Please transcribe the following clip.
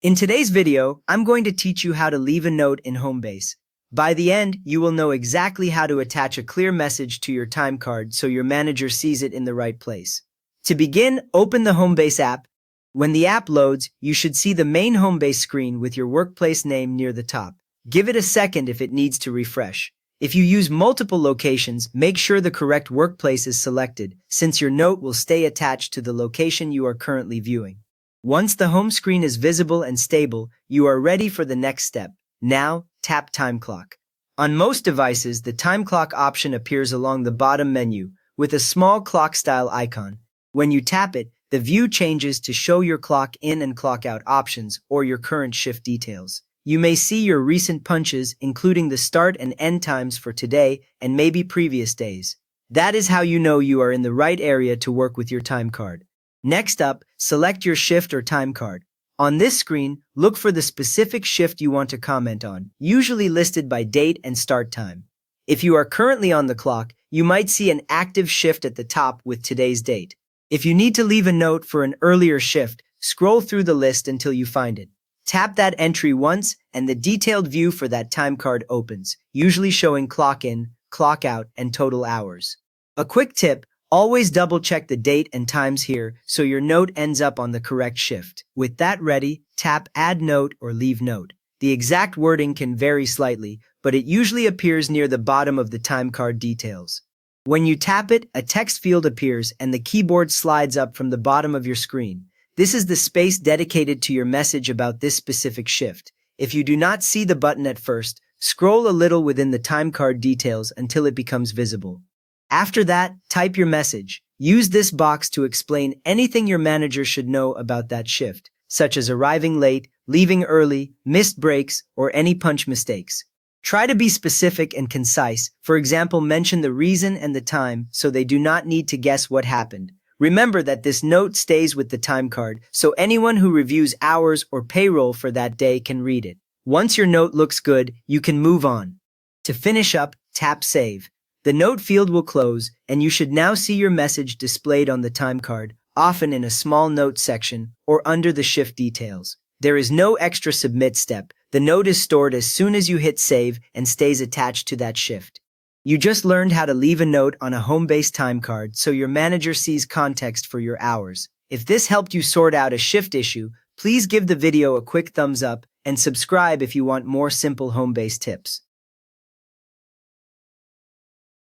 In today's video, I'm going to teach you how to leave a note in Homebase. By the end, you will know exactly how to attach a clear message to your time card so your manager sees it in the right place. To begin, open the Homebase app. When the app loads, you should see the main Homebase screen with your workplace name near the top. Give it a second if it needs to refresh. If you use multiple locations, make sure the correct workplace is selected, since your note will stay attached to the location you are currently viewing. Once the home screen is visible and stable, you are ready for the next step. Now, tap Time Clock. On most devices, the Time Clock option appears along the bottom menu, with a small clock-style icon. When you tap it, the view changes to show your clock in and clock out options or your current shift details. You may see your recent punches, including the start and end times for today and maybe previous days. That is how you know you are in the right area to work with your time card. Next up, select your shift or time card. On this screen, look for the specific shift you want to comment on, usually listed by date and start time. If you are currently on the clock, you might see an active shift at the top with today's date. If you need to leave a note for an earlier shift, scroll through the list until you find it. Tap that entry once, and the detailed view for that time card opens, usually showing clock in, clock out, and total hours. A quick tip: always double-check the date and times here so your note ends up on the correct shift. With that ready, tap Add Note or Leave Note. The exact wording can vary slightly, but it usually appears near the bottom of the time card details. When you tap it, a text field appears and the keyboard slides up from the bottom of your screen. This is the space dedicated to your message about this specific shift. If you do not see the button at first, scroll a little within the time card details until it becomes visible. After that, type your message. Use this box to explain anything your manager should know about that shift, such as arriving late, leaving early, missed breaks, or any punch mistakes. Try to be specific and concise. For example, mention the reason and the time so they do not need to guess what happened. Remember that this note stays with the time card, so anyone who reviews hours or payroll for that day can read it. Once your note looks good, you can move on. To finish up, tap Save. The note field will close, and you should now see your message displayed on the time card, often in a small note section or under the shift details. There is no extra submit step. The note is stored as soon as you hit save and stays attached to that shift. You just learned how to leave a note on a Homebase time card so your manager sees context for your hours. If this helped you sort out a shift issue, please give the video a quick thumbs up and subscribe if you want more simple Homebase tips.